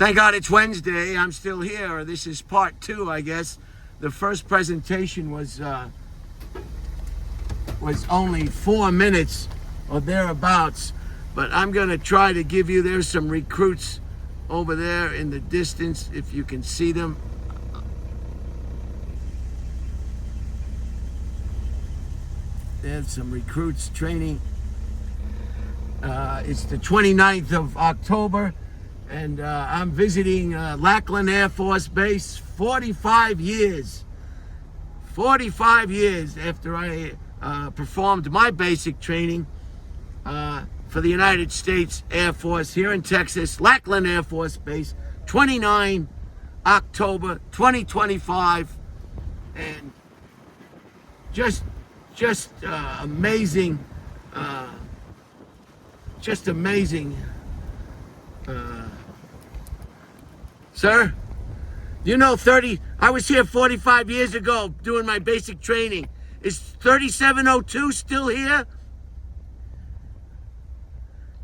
Thank God it's Wednesday. I'm still here. This is part 2, I guess. The first presentation was only 4 minutes or thereabouts, but I'm going to try to give you. There's some recruits over there in the distance, if you can see them. There's some recruits training. It's the 29th of October, and I'm visiting Lackland Air Force Base. 45 years after I performed my basic training for the United States Air Force here in Texas, Lackland Air Force Base, 29 October 2025, and just amazing, just amazing. Sir, you know, I was here 45 years ago doing my basic training. Is 3702 still here?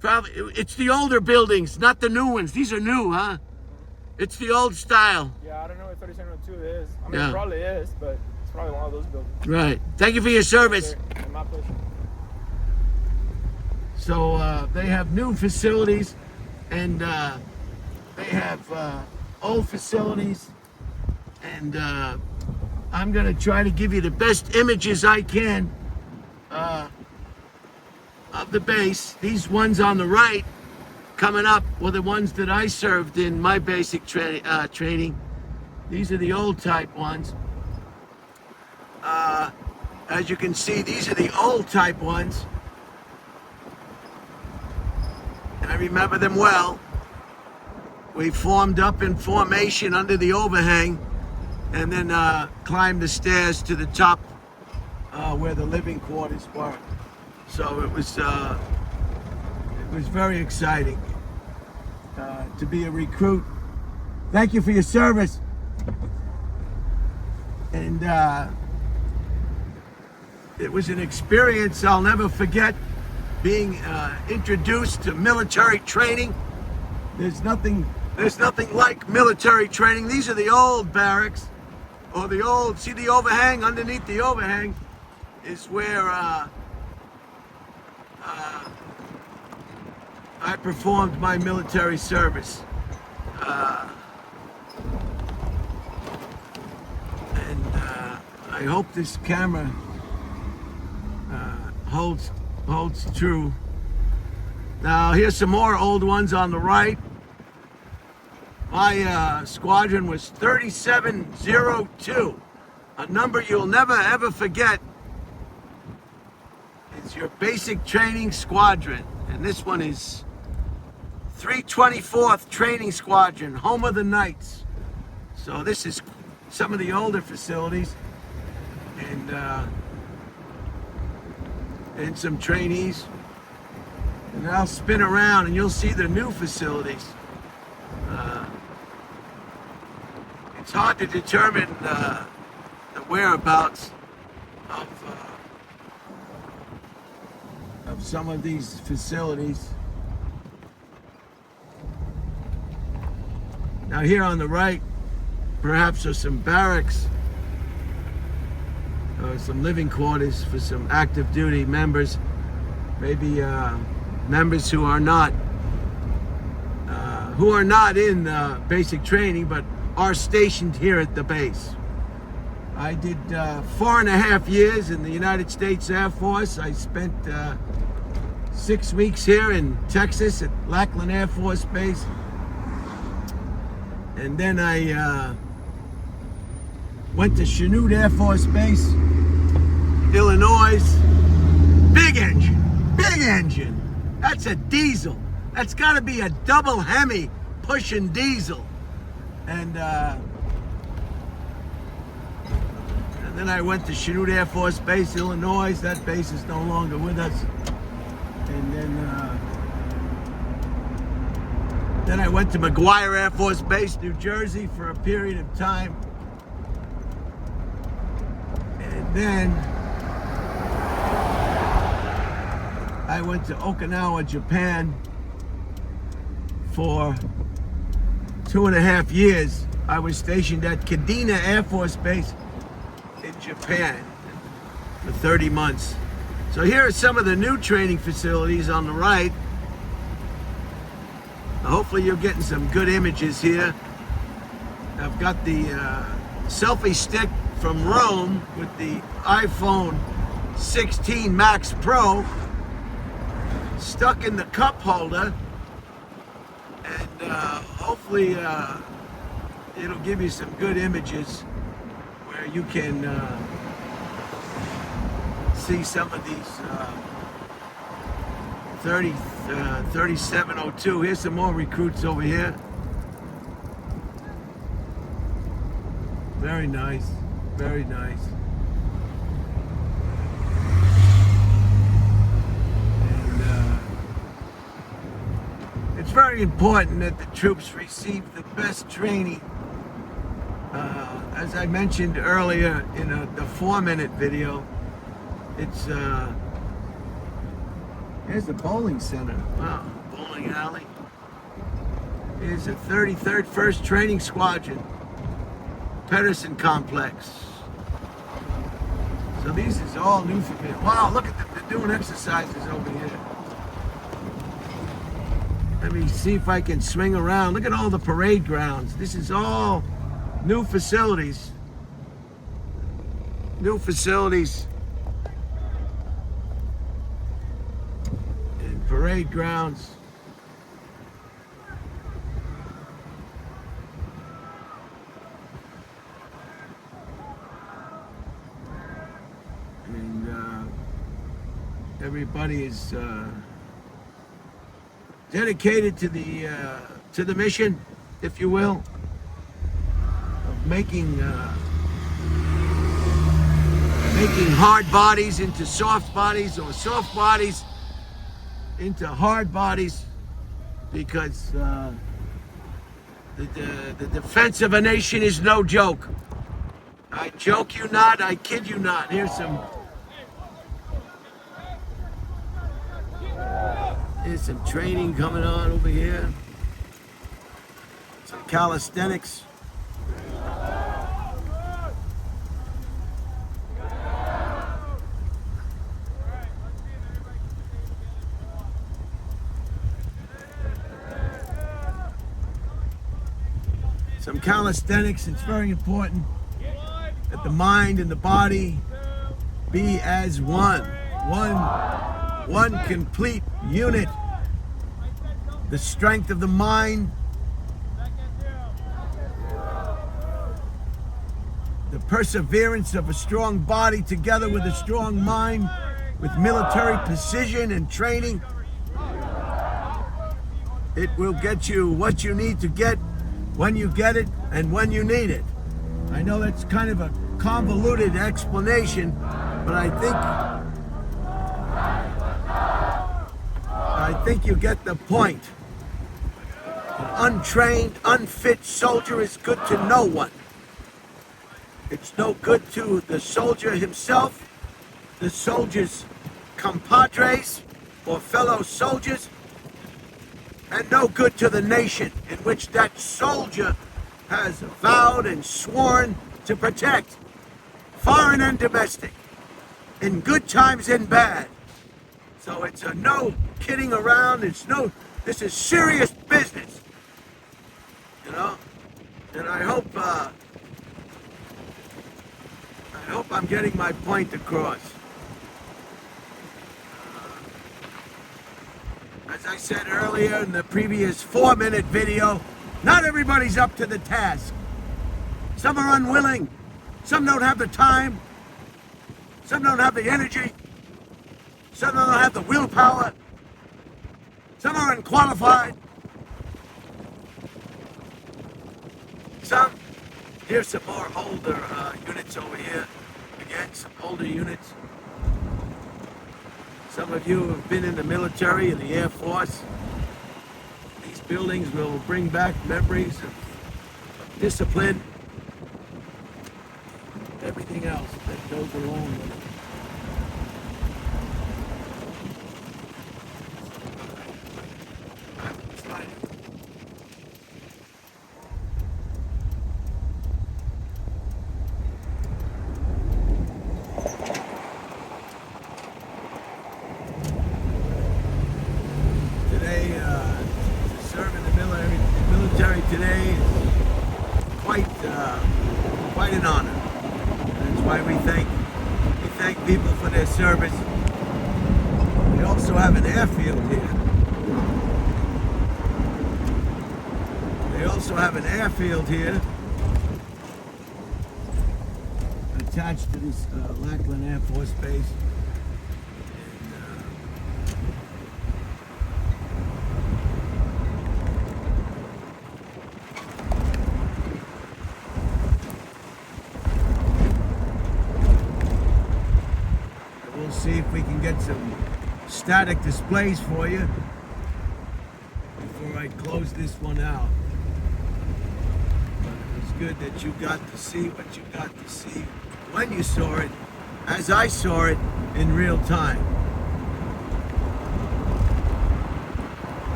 Probably. It's the older buildings, not the new ones. These are new, huh? It's the old style. Yeah, I don't know what 3702 is. I mean, It probably is, but it's probably one of those buildings. Right. Thank you for your service. Okay. My pleasure. So they have new facilities, and they have old facilities, and I'm going to try to give you the best images I can of the base. These ones on the right coming up were the ones that I served in my basic training. These are the old type ones. As you can see, these are the old type ones. I remember them well. We formed up in formation under the overhang, and then climbed the stairs to the top where the living quarters were. So it was very exciting to be a recruit. Thank you for your service. And it was an experience I'll never forget, being introduced to military training. There's nothing like military training. These are the old barracks, or the old, see the overhang? Underneath the overhang is where I performed my military service. And I hope this camera holds true. Now here's some more old ones on the right. My squadron was 3702, a number you'll never ever forget. It's your basic training squadron, and this one is 324th Training Squadron, home of the Knights. So this is some of the older facilities, and some trainees. And I'll spin around and you'll see the new facilities. It's hard to determine the whereabouts of some of these facilities. Now here on the right, perhaps are some barracks, some living quarters for some active duty members, maybe members who are not in basic training but are stationed here at the base. I did 4.5 years in the United States Air Force. I spent 6 weeks here in Texas at Lackland Air Force Base. And then I went to Chanute Air Force Base, Illinois. Big engine. That's a diesel. That's got to be a double Hemi pushing diesel. And then I went to Chanute Air Force Base, Illinois. That base is no longer with us. And then I went to McGuire Air Force Base, New Jersey for a period of time. And then I went to Okinawa, Japan for 2.5 years, I was stationed at Kadena Air Force Base in Japan for 30 months. So here are some of the new training facilities on the right. Hopefully you're getting some good images here. I've got the selfie stick from Rome with the iPhone 16 Max Pro stuck in the cup holder, and hopefully it'll give you some good images where you can see some of these 3702. Here's some more recruits over here. Very nice, very nice. And it's very important that the troops receive the best training. As I mentioned earlier in the 4-minute video, it's here's the bowling center. Wow, bowling alley. Here's the 33rd 1st Training Squadron, Pedersen Complex. So these is all new for me. Wow, look at them. They're doing exercises over here. Let me see if I can swing around. Look at all the parade grounds. This is all new facilities. New facilities. And parade grounds. And everybody is dedicated to the mission, if you will, of making hard bodies into soft bodies, or soft bodies into hard bodies, because the defense of a nation is no joke. I joke you not, I kid you not. Here's some training coming on over here. Some calisthenics. Some calisthenics. It's very important that the mind and the body be as one complete unit. The strength of the mind, the perseverance of a strong body together with a strong mind, with military precision and training. It will get you what you need to get when you get it and when you need it. I know that's kind of a convoluted explanation, but I think you get the point. An untrained, unfit soldier is good to no one. It's no good to the soldier himself, the soldier's compadres or fellow soldiers, and no good to the nation in which that soldier has vowed and sworn to protect, foreign and domestic, in good times and bad. So it's a no kidding around. This is serious business, you know. And I hope I'm getting my point across. As I said earlier in the previous 4-minute video, not everybody's up to the task. Some are unwilling. Some don't have the time. Some don't have the energy. Some don't have the willpower. Some are unqualified. Here's some more older units over here. Again, some older units. Some of you have been in the military, in the Air Force. These buildings will bring back memories of discipline, everything else that goes along with it. today is quite an honor. That's why we thank people for their service. We also have an airfield here. They also have an airfield here attached to this Lackland Air Force Base. We'll see if we can get some static displays for you before I close this one out. But it was good that you got to see what you got to see when you saw it, as I saw it in real time.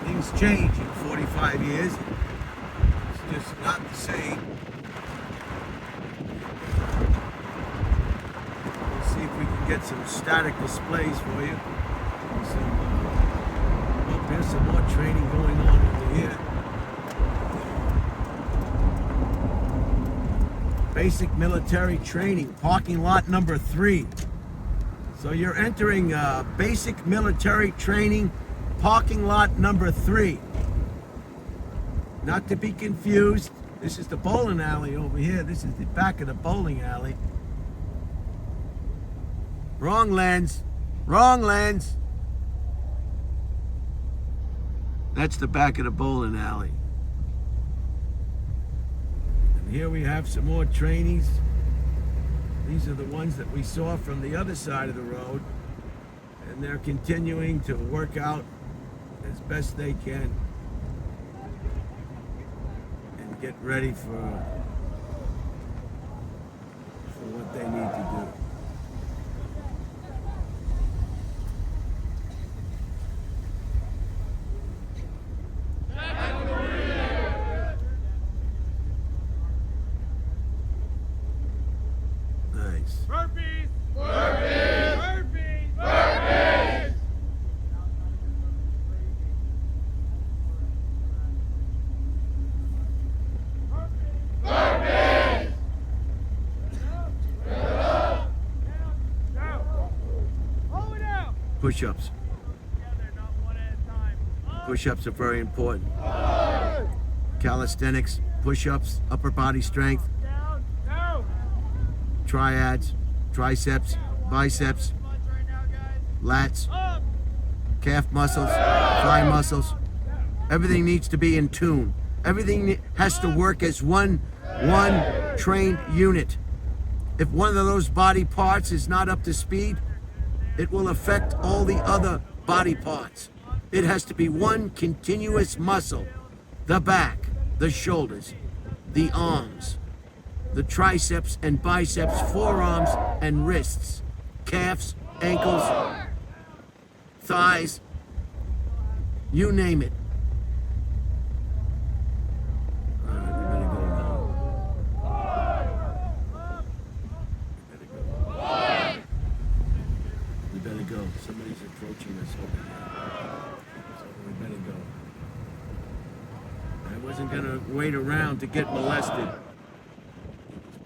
Things change in 45 years. It's just not the same. See if we can get some static displays for you. There's some more training going on over here. Basic military training, parking lot number 3. So you're entering basic military training, parking lot number 3. Not to be confused, this is the bowling alley over here. This is the back of the bowling alley. Wrong lens. Wrong lens. That's the back of the bowling alley. And here we have some more trainees. These are the ones that we saw from the other side of the road. And they're continuing to work out as best they can and get ready for what they need to do. Burpees! Burpees! Burpees! Burpees! Burpees! Push-ups. Push-ups are very important. Calisthenics, push-ups, upper body strength, triads, triceps, biceps, lats, calf muscles, thigh muscles. Everything needs to be in tune. Everything has to work as one trained unit. If one of those body parts is not up to speed, it will affect all the other body parts. It has to be one continuous muscle. The back, the shoulders, the arms, the triceps and biceps, forearms and wrists, calves, ankles, thighs, you name it. All right, we better go now. We better go. Somebody's approaching us over here. So we better go. I wasn't gonna wait around to get molested.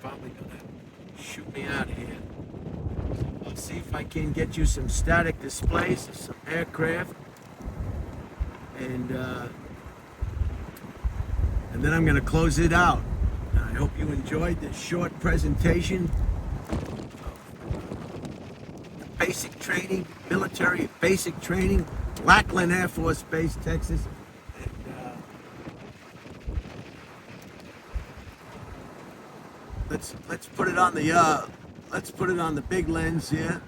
Probably gonna shoot me out here. I'll see if I can get you some static displays of some aircraft, and then I'm gonna close it out. I hope you enjoyed this short presentation of basic training, military basic training, Lackland Air Force Base, Texas. Let's put it on the big lens here.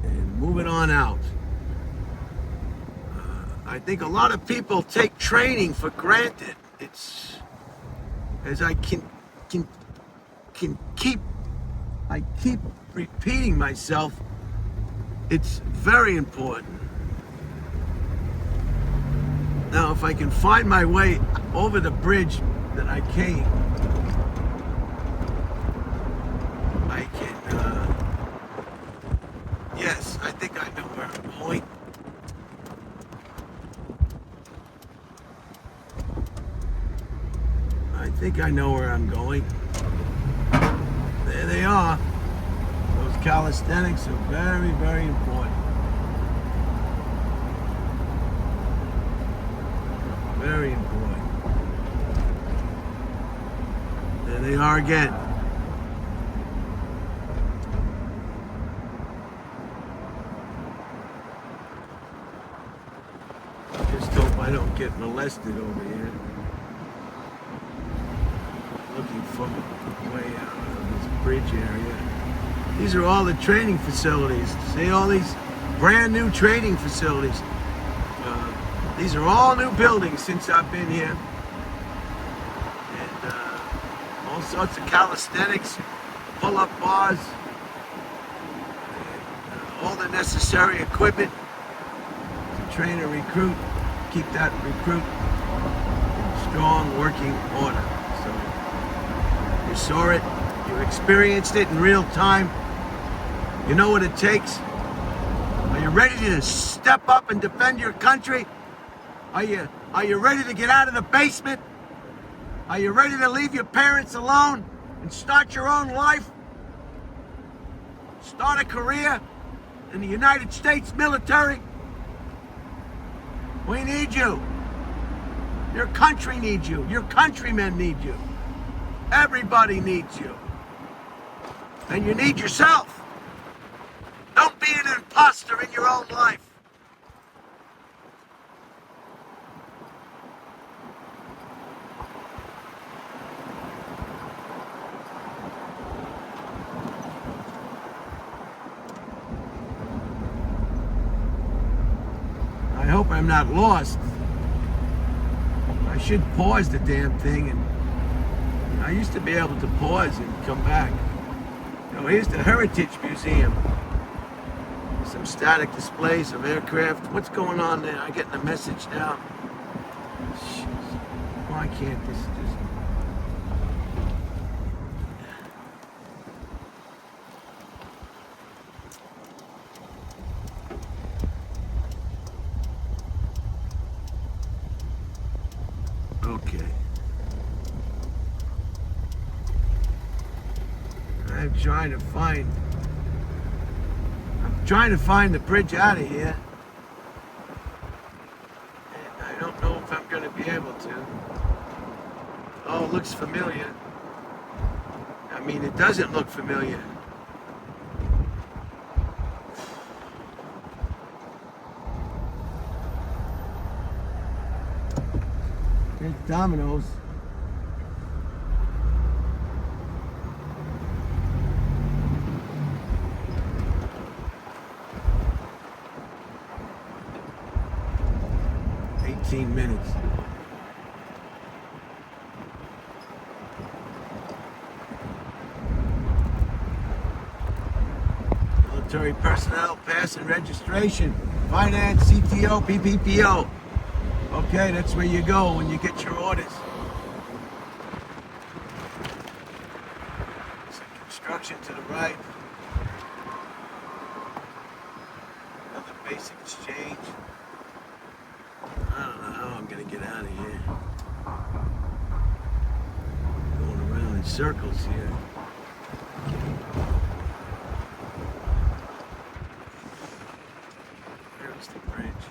And move it on out. I think a lot of people take training for granted. It's, as I keep repeating myself, it's very important. Now, if I can find my way over the bridge that I came, I can, yeah, Yes, I think I know where I'm going. I think I know where I'm going. There they are. Those calisthenics are very, very important. Very important. There they are again. Just hope I don't get molested over here. Looking from way out of this bridge area. These are all the training facilities. See all these brand new training facilities. These are all new buildings since I've been here. And all sorts of calisthenics, pull-up bars, and, all the necessary equipment to train a recruit, keep that recruit in strong working order. So you saw it, you experienced it in real time. You know what it takes. Are you ready to step up and defend your country? Are you ready to get out of the basement? Are you ready to leave your parents alone and start your own life? Start a career in the United States military? We need you. Your country needs you. Your countrymen need you. Everybody needs you. And you need yourself. Don't be an imposter in your own life. I hope I'm not lost. I should pause the damn thing, and I used to be able to pause and come back. You know, here's the Heritage Museum. Some static displays of aircraft. What's going on there? I'm getting a message now. Jeez. Why can't this just... Okay. I'm trying to find the bridge out of here. And I don't know if I'm going to be able to. Oh, it looks familiar. I mean, it doesn't look familiar. There's Domino's. Minutes. Military personnel, pass and registration, finance, CTO, PPPO. Okay, that's where you go when you get your orders. Some construction to the right. Another basic exchange. I don't know how I'm gonna get out of here. Going around in circles here. There's the bridge.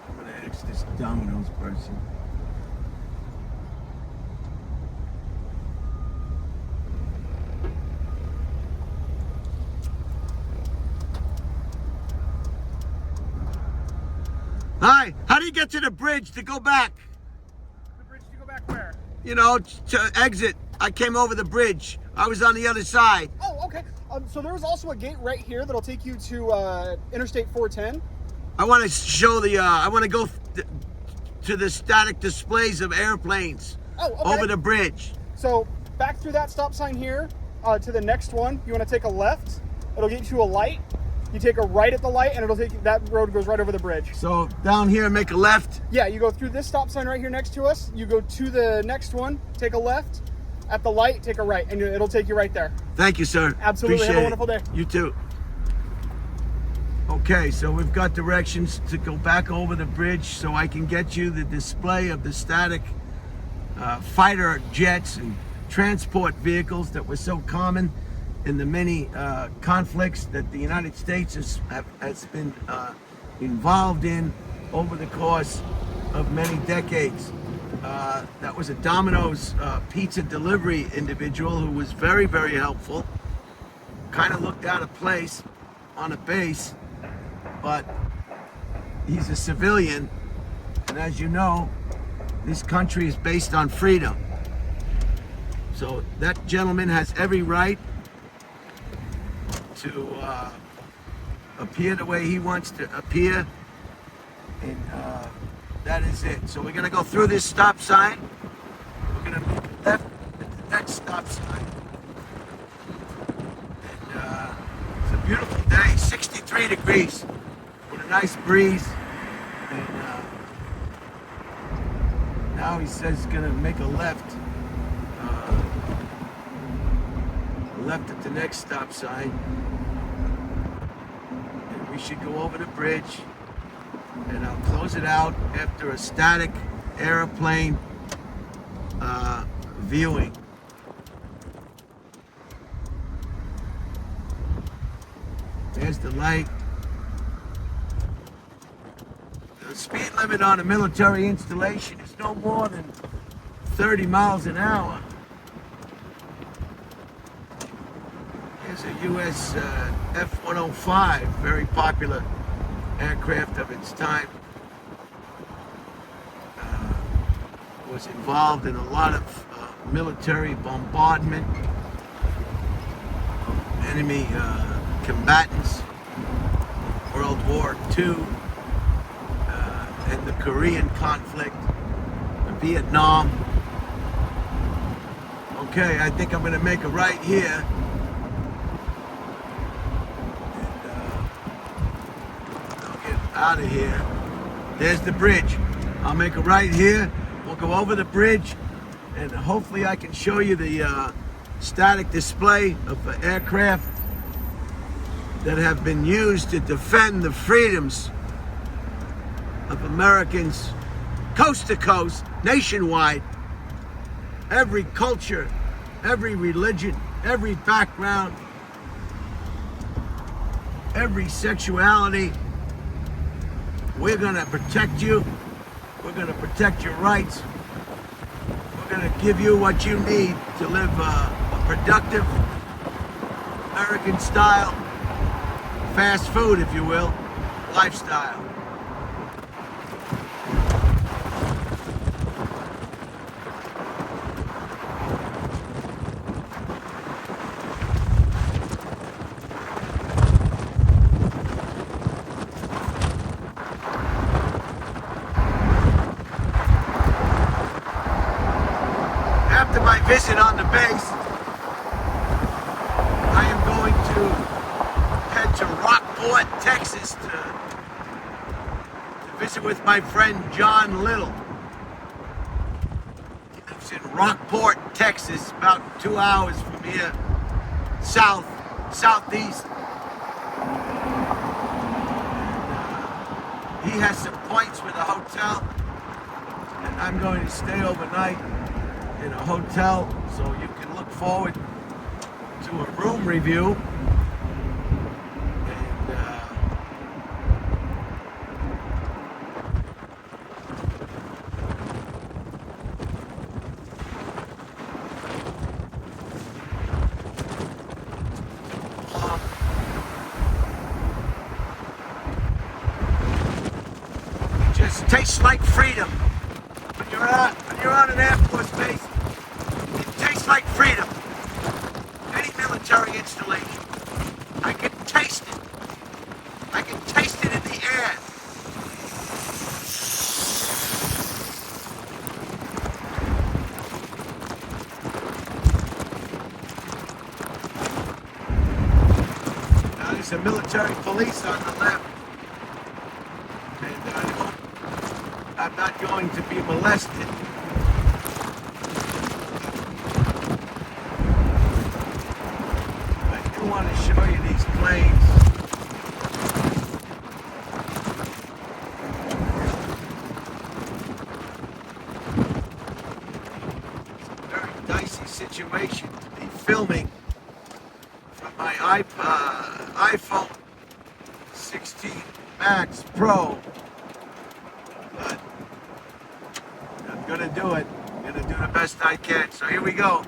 I'm gonna ask this Domino's person. Hi, how do you get to the bridge to go back? The bridge to go back where? You know, to exit. I came over the bridge. I was on the other side. Oh, okay. So there was also a gate right here that'll take you to Interstate 410. I want to show the, I want to go to the static displays of airplanes. Oh, okay. Over the bridge. So back through that stop sign here to the next one. You want to take a left. It'll get you to a light. You take a right at the light, and it'll take you, that road goes right over the bridge. So down here, make a left. Yeah, you go through this stop sign right here next to us. You go to the next one, take a left. At the light, take a right, and it'll take you right there. Thank you, sir. Absolutely. Appreciate Have a wonderful day. You too. Okay. Okay, so we've got directions to go back over the bridge so I can get you the display of the static fighter jets and transport vehicles that were so common in the many conflicts that the United States has been involved in over the course of many decades. That was a Domino's pizza delivery individual who was very, very helpful. Kind of looked out of place on a base, but he's a civilian, and as you know, this country is based on freedom. So that gentleman has every right to appear the way he wants to appear, and that is it. So we're gonna go through this stop sign. We're gonna move left at the next stop sign. And it's a beautiful day, 63 degrees, with a nice breeze. And now he says he's gonna make a left. Left at the next stop sign. And we should go over the bridge. And I'll close it out after a static airplane viewing. There's the light. The speed limit on a military installation is no more than 30 miles an hour. Here's a U.S. F-105, very popular aircraft of its time. Was involved in a lot of military bombardment of enemy combatants, World War II, and the Korean conflict, Vietnam. Okay, I think I'm going to make a right here. Out of here. There's the bridge. I'll make a right here. We'll go over the bridge, and hopefully I can show you the static display of the aircraft that have been used to defend the freedoms of Americans coast to coast, nationwide. Every culture, every religion, every background, every sexuality. We're going to protect you. We're going to protect your rights. We're going to give you what you need to live a productive, American-style, fast food, if you will, lifestyle. After my visit on the base, I am going to head to Rockport, Texas to visit with my friend John Little. He lives in Rockport, Texas, about 2 hours from here, southeast. He has some points with a hotel, and I'm going to stay overnight in a hotel, so you can look forward to a room review. And it just tastes like freedom. When you're on an Air Force base, it tastes like freedom. Any military installation, I can taste it. I can taste it in the air. Now there's a military police on the left. And I hope I'm not going to be molested. I do want to show you these planes. situation to be filming from my iPhone 16 Max Pro, but I'm gonna do it. I'm gonna do the best I can. So here we go.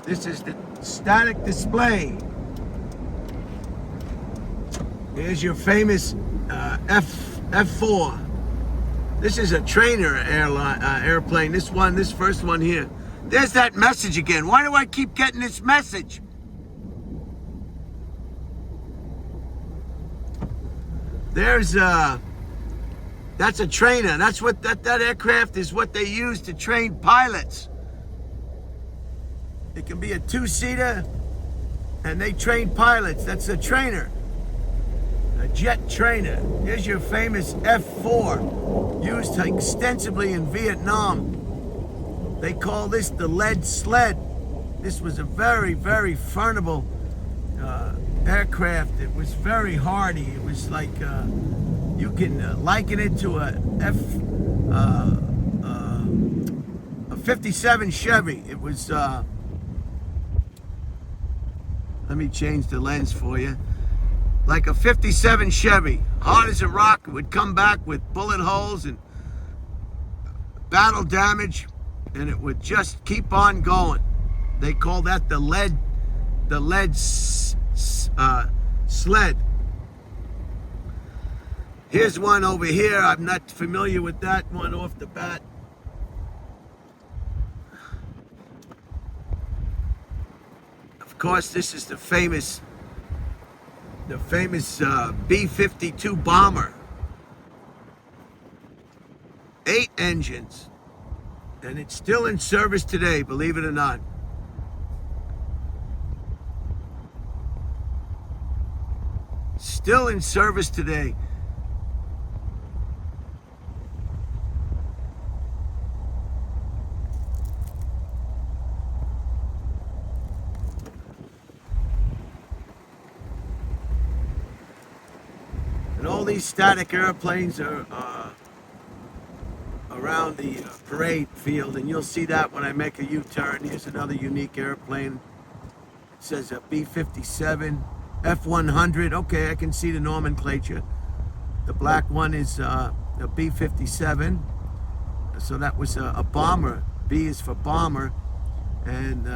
This is the static display. Here's your famous F4. This is a trainer airplane. This first one here. There's that message again. Why do I keep getting this message? There's that's a trainer. That's what that aircraft is, what they use to train pilots. It can be a two-seater, and they train pilots. That's a trainer, a jet trainer. Here's your famous F4, used extensively in Vietnam. They call this the lead sled. This was a very, very furnable aircraft. It was very hardy. it was like you can liken it to a 57 Chevy. It was let me change the lens for you. Like a 57 Chevy, hard as a rock. It would come back with bullet holes and battle damage, and it would just keep on going. They call that the lead sled. Here's one over here. I'm not familiar with that one off the bat. Of course, this is the famous B-52 bomber. 8 engines, and it's still in service today, believe it or not. Still in service today. And all these static airplanes are around the parade field, and you'll see that when I make a U-turn. Here's another unique airplane. It says a B-57, F-100. Okay, I can see the nomenclature. The black one is a B-57. So that was a bomber. B is for bomber, and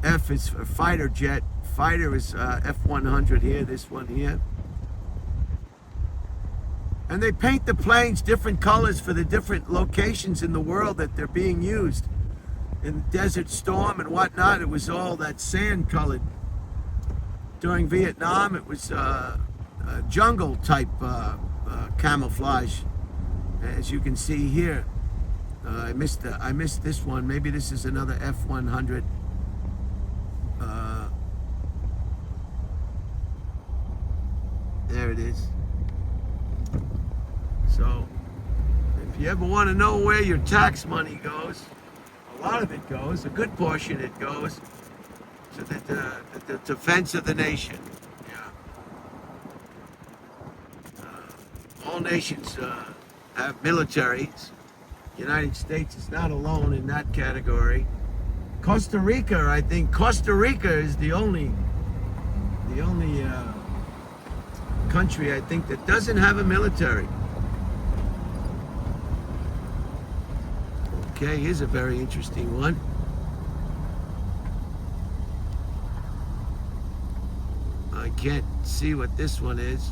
F is for fighter jet. Fighter is F-100 here, this one here. And they paint the planes different colors for the different locations in the world that they're being used. In Desert Storm and whatnot, it was all that sand colored. During Vietnam, it was jungle type camouflage, as you can see here. I missed this one. Maybe this is another F-100. There it is. So, if you ever want to know where your tax money goes, a lot of it goes, a good portion of it goes to the defense of the nation. Yeah. All nations have militaries. The United States is not alone in that category. Costa Rica, I think Costa Rica is the only country, I think, that doesn't have a military. Okay, here's a very interesting one. I can't see what this one is.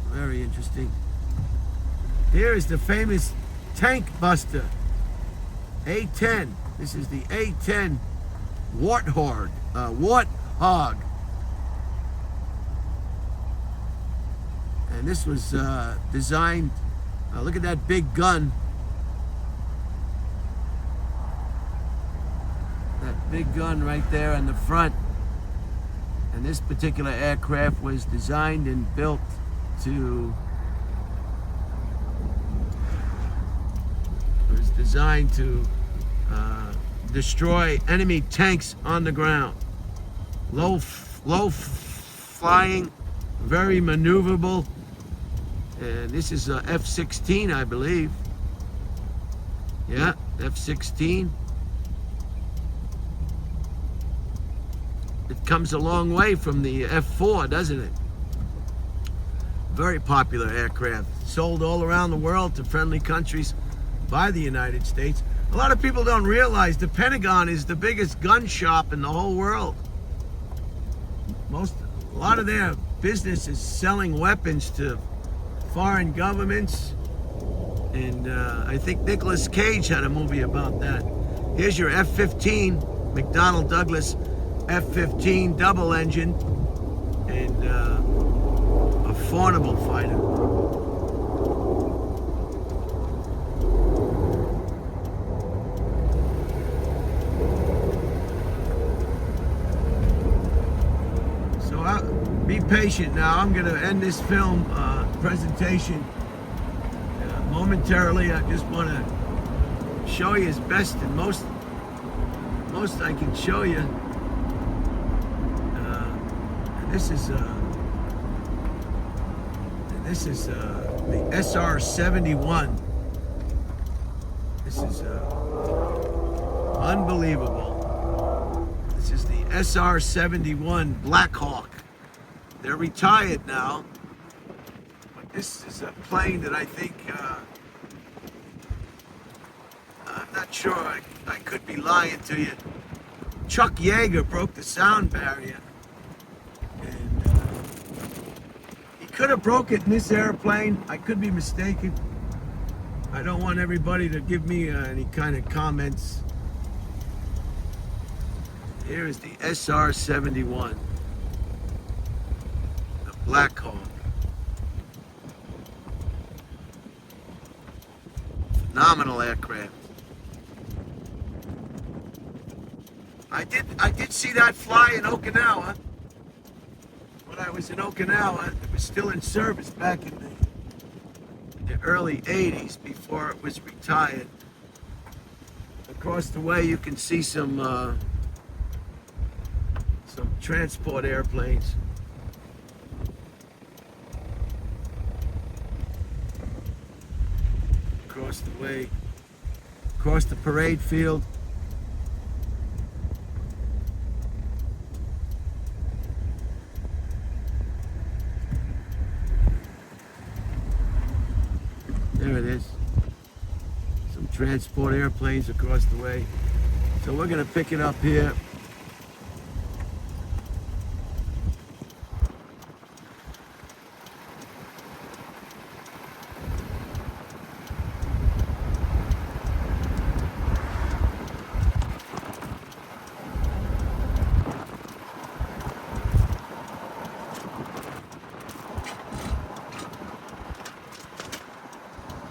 Very interesting. Here is the famous tank buster, A-10. This is the A-10 Warthog. And this was designed, look at that big gun. That big gun right there in the front. And this particular aircraft was designed and built to, destroy enemy tanks on the ground. Low flying, very maneuverable. And this is a F-16, I believe. Yeah, F-16. It comes a long way from the F-4, doesn't it? Very popular aircraft, sold all around the world to friendly countries by the United States. A lot of people don't realize the Pentagon is the biggest gun shop in the whole world. A lot of their business is selling weapons to foreign governments, and I think Nicolas Cage had a movie about that. Here's your F-15, McDonnell Douglas F-15 double engine, and a formidable fighter. Be patient now. I'm going to end this film presentation momentarily. I just want to show you as best and most I can show you. This is the SR-71. This is unbelievable. This is the SR-71 Black Hawk. They're retired now, but this is a plane that I think, I'm not sure, I could be lying to you. Chuck Yeager broke the sound barrier, and he could have broke it in this airplane. I could be mistaken. I don't want everybody to give me any kind of comments. Here is the SR-71. Black Hawk. Phenomenal aircraft. I did see that fly in Okinawa. When I was in Okinawa, it was still in service back in the early 80s before it was retired. Across the way you can see some transport airplanes. Across the way, across the parade field. There it is. Some transport airplanes across the way. So we're going to pick it up here.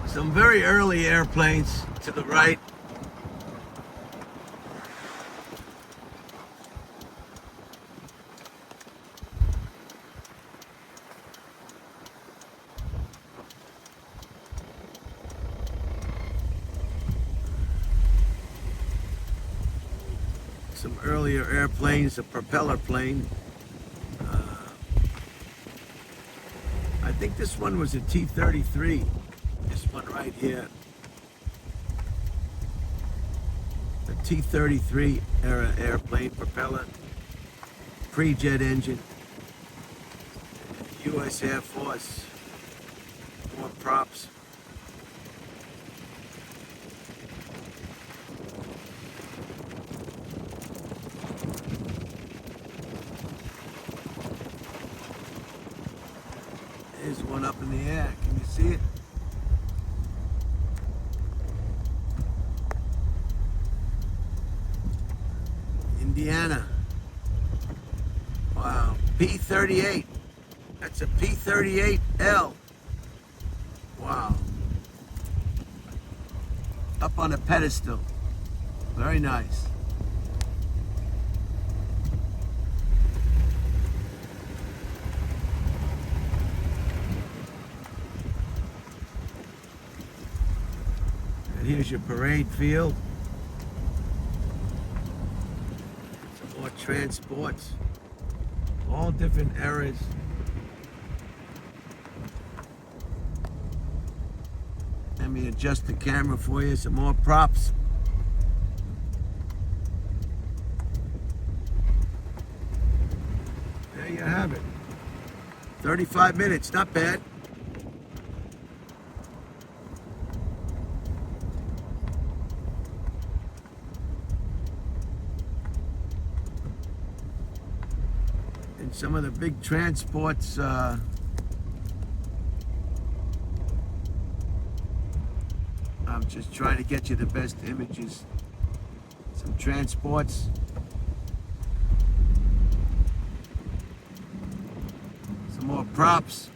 Some very early airplanes to the right. Some earlier airplanes, a propeller plane. I think this one was a T-33. This one right here, the T-33 era airplane, propeller, pre-jet engine, U.S. Air Force, more props. There's one up in the air, can you see it? Indiana. Wow. P-38. That's a P-38L. Wow. Up on a pedestal. Very nice. And here's your parade field. More transports, all different eras. Let me adjust the camera for you. Some more props. There you have it. 35 minutes, not bad. And some of the big transports, I'm just trying to get you the best images. Some transports. Some more props.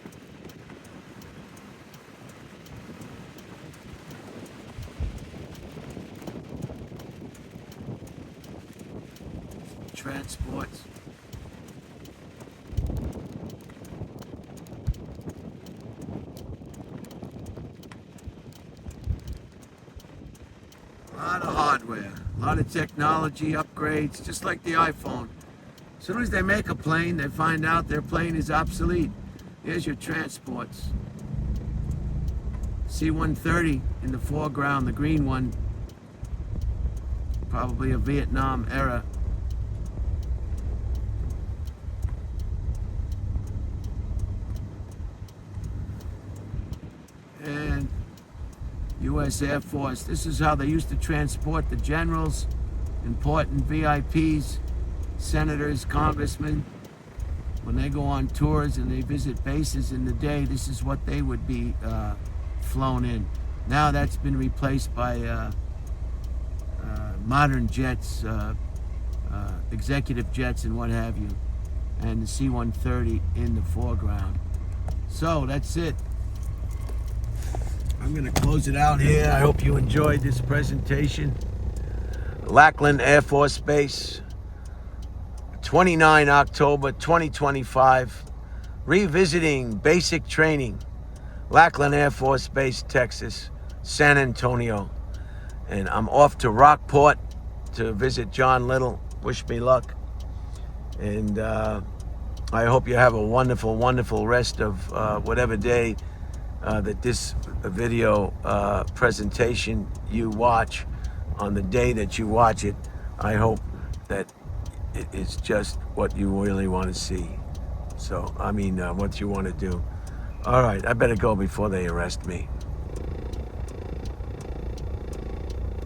Transports. A lot of hardware, a lot of technology upgrades, just like the iPhone. As soon as they make a plane, they find out their plane is obsolete. Here's your transports. C-130 in the foreground, the green one. Probably a Vietnam era. And U.S. Air Force. This is how they used to transport the generals, important VIPs, senators, congressmen. When they go on tours and they visit bases in the day, this is what they would be flown in. Now that's been replaced by modern jets, executive jets and what have you, and the C-130 in the foreground. So that's it. I'm going to close it out here. I hope you enjoyed this presentation. Lackland Air Force Base, 29 October 2025. Revisiting basic training. Lackland Air Force Base, Texas, San Antonio. And I'm off to Rockport to visit John Little. Wish me luck. And I hope you have a wonderful, wonderful rest of whatever day that this video presentation you watch. On the day that you watch it, I hope that it is just what you really want to see. So, I mean, what you want to do. All right, I better go before they arrest me.